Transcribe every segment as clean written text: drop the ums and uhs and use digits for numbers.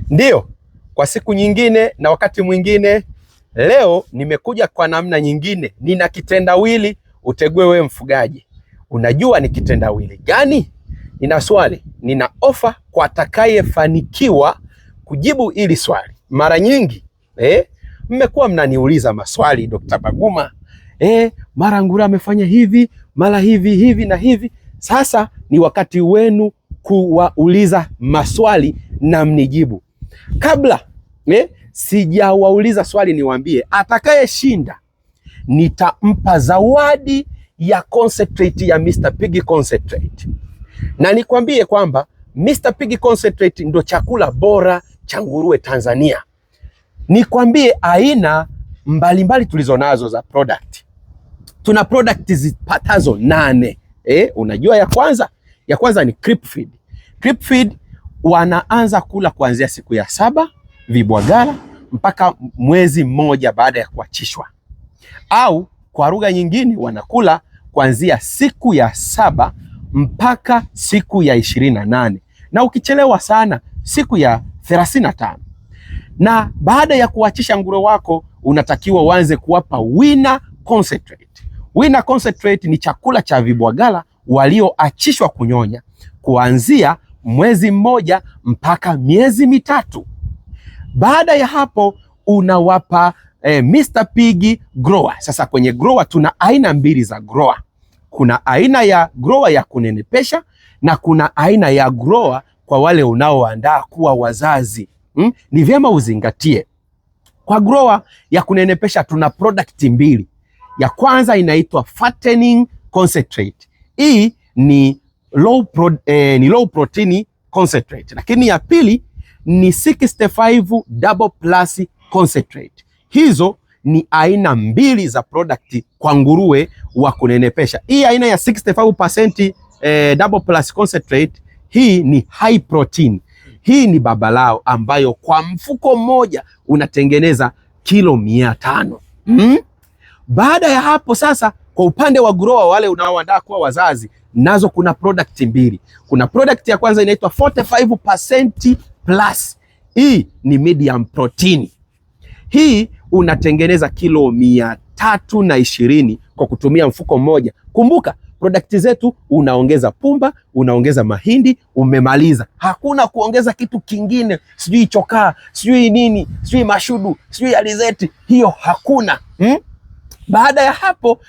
Ndiyo, kwa siku nyingine na wakati mwingine, leo nimekuja kwa namna nyingine. Nina kitendawili utegue wewe mfugaji. Unajua ni kitendawili gani? Nina swali, nina ofa kwa atakayefanikiwa kujibu hili swali. Mara nyingi mmekuwa mnaniuliza maswali, Dr. Baguma, mara Ngura amefanya hivi, mara hivi na hivi. Sasa ni wakati wenu kuwauliza maswali na mnijibu. Kabla sijawauliza swali, niwaambie atakayeshinda nitampa zawadi ya concentrate ya Mr. Piggy Concentrate. Na nikwambie kwamba Mr. Piggy Concentrate ndo chakula bora cha nguruwe Tanzania. Nikwambie aina mbalimbali tulizonazo za product. Tuna product zipatazo 8. Unajua ya kwanza ni Creep Feed. Creep Feed wanaanza kula kuanzia siku ya 7 vibwagala mpaka mwezi mmoja baada ya kuachishwa, au kwa lugha nyingine wanakula kuanzia siku ya 7 mpaka siku ya 28, na ukichelewa sana siku ya 35. Na baada ya kuachisha nguruwe wako unatakiwa uanze kuwapa Winner Concentrate. Winner Concentrate ni chakula cha vibwagala walioachishwa kunyonya kuanzia mwezi mmoja mpaka miezi mitatu. Baada ya hapo unawapa Mr. Piggy Grower. Sasa kwenye grower tuna aina mbili za grower. Kuna aina ya grower ya kunenepesha na kuna aina ya grower kwa wale unaoandaa kuwa wazazi. Ni vyema uzingatie. Kwa grower ya kunenepesha tuna product mbili. Ya kwanza inaitwa Fattening Concentrate. Hii ni low protein concentrate, lakini ya pili ni 65 double plus concentrate. Hizo ni aina mbili za product kwa nguruwe wa kunenepesha. Hii aina ya 65% double plus concentrate, hii ni high protein. Hii ni babalao ambayo kwa mfuko mmoja unatengeneza kilo 500. Baada ya hapo sasa, kwa upande wa grower wale unaoandaa kuwa wazazi, nazo kuna product mbili. Kuna product ya kwanza inaitwa 45% plus. Hii ni medium protein. Hii unatengeneza kilo 320 kwa kutumia mfuko mmoja. Kumbuka product zetu unaongeza pumba, unaongeza mahindi, umemaliza. Hakuna kuongeza kitu kingine, sijui chokaa, sijui nini, sijui mashudu, sijui alizeti, hiyo hakuna. Baada ya hapo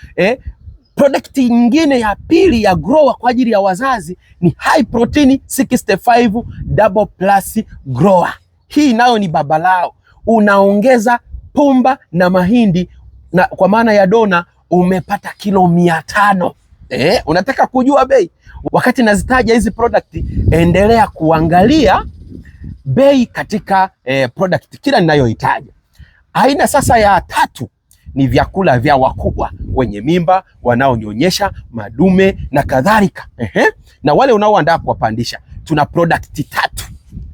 product nyingine ya pili ya grower kwa ajili ya wazazi ni high protein 65 double plus grower. Hii nayo ni babalao, unaongeza pumba na mahindi, na kwa maana ya dona umepata kilo 500. Unataka kujua bei? Wakati nazitaja hizi product, endelea kuangalia bei katika product kila ninayoitaja. Aina sasa ya tatu ni vyakula vya wakubwa wenye mimba, wanaonyonyesha, madume na kadhalika. Na wale unaoandaa kuwapandisha, tuna product 3.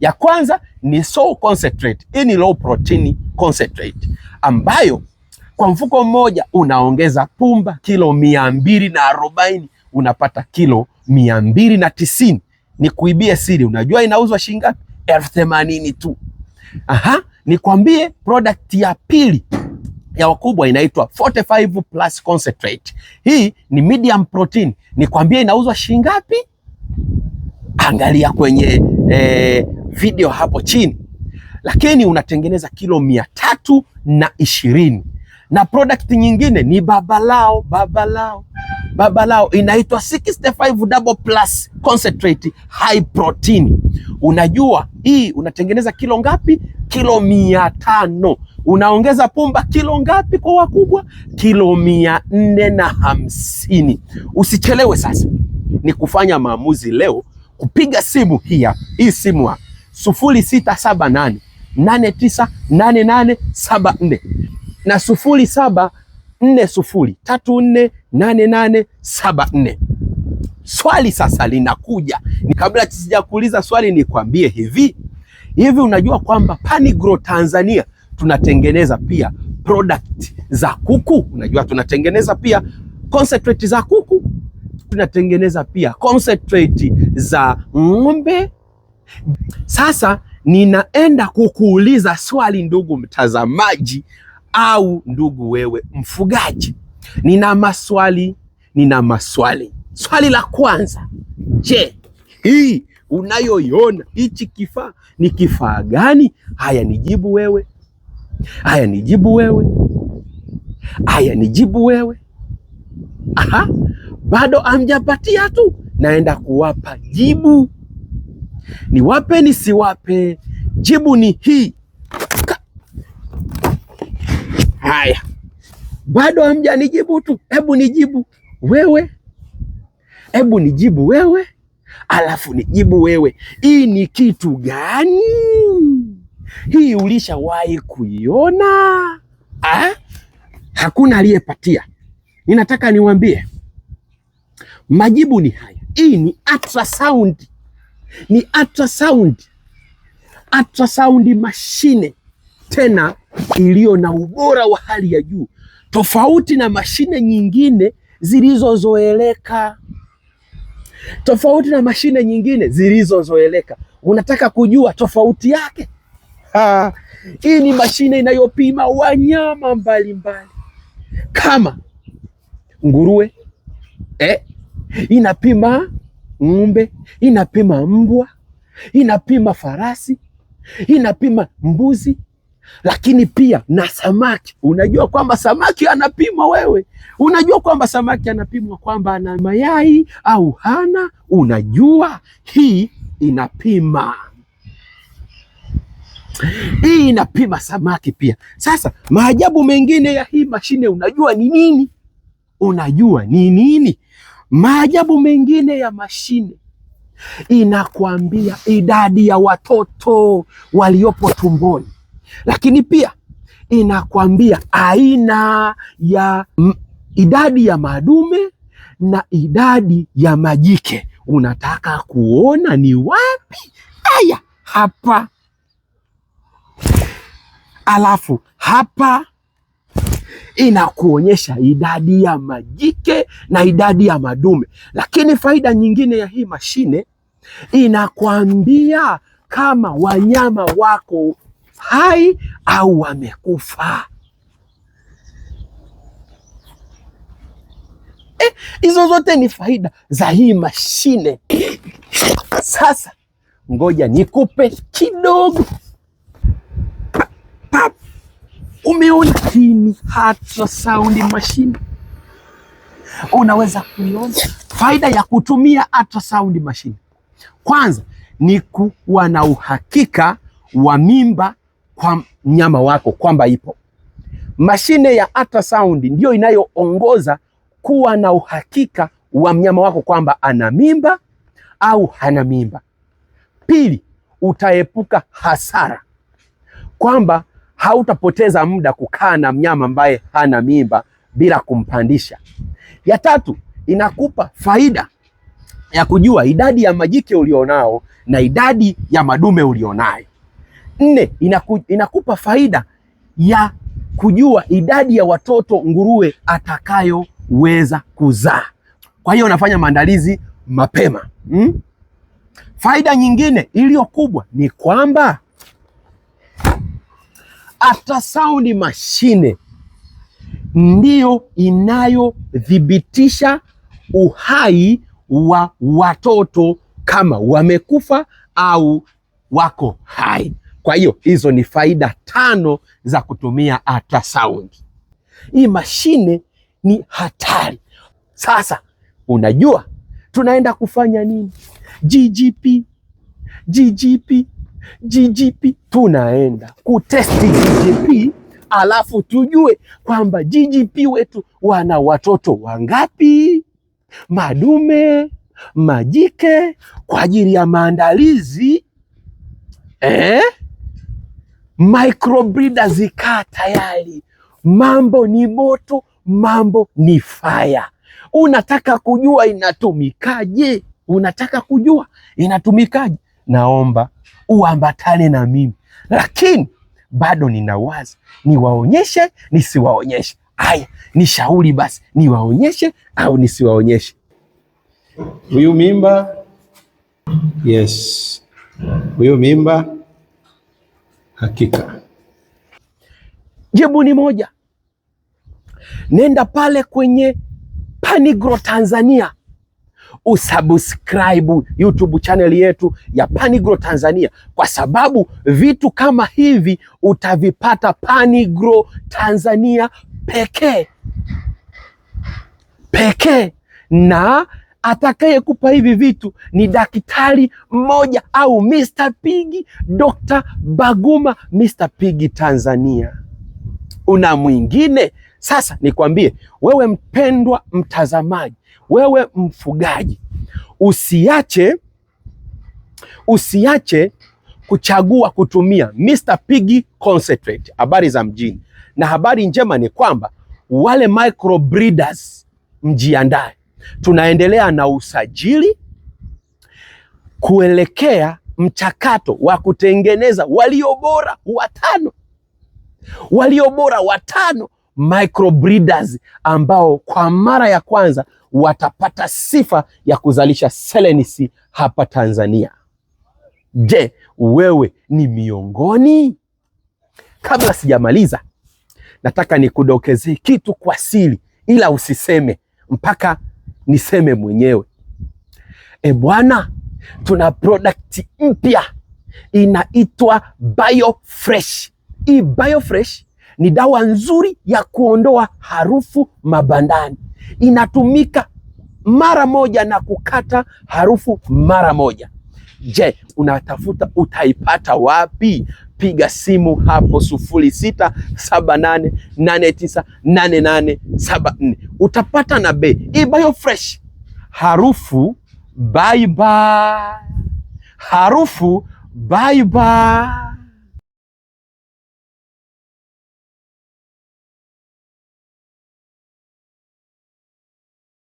Ya kwanza ni soy concentrate. Hii ni low protein concentrate ambayo kwa mfuko mmoja unaongeza pumba kilo 240, unapata kilo 290. Ni kuibia siri, unajua inauzwa shilingi ngapi? 80,000 tu. Nikwambie product ya pili ya wakubwa inaitwa 45 plus concentrate. Hii ni medium protein. Nikwambie inauzwa shilingi ngapi? Angalia kwenye video hapo chini. Lakini unatengeneza kilo 320. Na product nyingine ni babalao inaitwa 65 double plus concentrate high protein. Unajua hii unatengeneza kilo ngapi? Kilo 500. Unaongeza pumba kilo ngapi kwa wakubwa? Kilo 450. Usichelewe sasa, ni kufanya maamuzi leo, kupiga simu hii simu hapa 0678 898874 na 0740348874. Swali sasa linakuja, ni kabla sijakuuliza swali nikwambie hivi, unajua kwamba Panigro Tanzania tunatengeneza pia product za kuku? Unajua tunatengeneza pia concentrate za kuku, tunatengeneza pia concentrate za ng'ombe, Sasa ninaenda kukuuliza swali, ndugu mtazamaji au ndugu wewe mfugaji. Nina maswali. Swali la kwanza, je, hii unayoiona hichi kifaa ni kifaa gani? Haya, nijibu wewe. Aha, bado amjapatia tu, naenda kuwapa jibu. Niwape nisiwape? Jibu ni hii. Haya, bado hamjanijibu tu. Hebu nijibu wewe, alafu nijibu wewe. Hii ni kitu gani? Hii ulishawahi kuiona? Hakuna aliyepatia. Ninataka niwaambie majibu ni haya. Hii ni ultrasound. Ultrasound mashine, tena iliyo na ubora wa hali ya juu, tofauti na mashine nyingine zilizozoeleka. Unataka kujua tofauti yake? Hii ni mashine inayopima wanyama mbalimbali kama nguruwe, inapima ng'ombe, inapima mbwa, inapima farasi, inapima mbuzi, lakini pia na samaki. Unajua kwamba samaki anapimwa wewe? Unajua kwamba samaki anapimwa kwamba ana mayai au hana? Unajua hii inapima samaki pia. Sasa maajabu mengine ya hii mashine unajua ni nini? Maajabu mengine ya mashine, inakwambia idadi ya watoto waliopo tumboni, lakini pia inakwambia aina ya idadi ya madume na idadi ya majike. Unataka kuona ni wapi? Haya, hapa. Alafu hapa inakuonyesha idadi ya majike na idadi ya madume. Lakini faida nyingine ya hii mashine, inakwambia kama wanyama wako hai au wamekufa. Hizo zote ni faida za hii mashine. Sasa ngoja nikupe kidogo. Umeona hii ni ultrasound machine? Unaweza kuiona faida ya kutumia ultrasound machine. Kwanza ni kuwa na uhakika wa mimba kwa mnyama wako kwamba ipo. Mashine ya ultrasound ndio inayoongoza kuwa na uhakika wa mnyama wako kwamba ana mimba au hana mimba. Pili, utaepuka hasara, kwamba hautapoteza muda kukaa na mnyama ambaye hana mimba bila kumpandisha. Ya tatu, inakupa faida ya kujua idadi ya majike ulionao na idadi ya madume ulionayo. Nne, inakupa faida ya kujua idadi ya watoto nguruwe atakayoweza kuzaa. Kwa hiyo unafanya maandalizi mapema. Faida nyingine iliyo kubwa ni kwamba ultrasound mashine ndiyo inayothibitisha uhai wa watoto kama wamekufa au wako hai. Kwa hiyo hizo ni faida 5 za kutumia ultrasound. Hii mashine ni hatari. Sasa unajua tunaenda kufanya nini? GGP, tunaenda kutesti GGP, alafu tujue kwamba GGP wetu wana watoto wangapi, madume, majike, kwa ajili ya maandalizi. Microbreeder zikaa tayari. Mambo ni moto, mambo ni fire. Unataka kujua inatumikaje? Naomba uambatane na mimi, lakini bado ninawaza niwaonyeshe nisiwaonyeshe. Haya, nishauri basi, niwaonyeshe au nisiwaonyeshe? Huyu mimba, yes, huyo mimba? Hakika. Jibu ni moja. Nenda pale kwenye Pan-Grow Tanzania, usubscribe YouTube channel yetu ya Pan-Grow Tanzania, kwa sababu vitu kama hivi utavipata Pan-Grow Tanzania pekee, na atakayekupa hivi vitu ni daktari mmoja au Mr. Piggy, Dr. Baguma, Mr. Piggy Tanzania. Una mwingine? Sasa nikwambie wewe mpendwa mtazamaji, wewe mfugaji, usiache kuchagua kutumia Mr. Piggy Concentrate. Habari za mjini, na habari njema ni kwamba wale micro breeders mjiandae, tunaendelea na usajili kuelekea mchakato wa kutengeneza walio bora watano micro breeders ambao kwa mara ya kwanza watapata sifa ya kuzalisha selenisi hapa Tanzania. Je, wewe ni miongoni? Kabla sijamaliza, nataka nikudokezee kitu kwa siri, ila usiseme mpaka niseme mwenyewe. Bwana, tuna product mpya inaitwa BioFresh. Hii BioFresh ni dawa nzuri ya kuondoa harufu mabandani. Inatumika mara moja na kukata harufu mara moja. Je, unatafuta utaipata wapi? Piga simu hapo 0678898874. Utapata na bei. Hii BioFresh, harufu bye bye.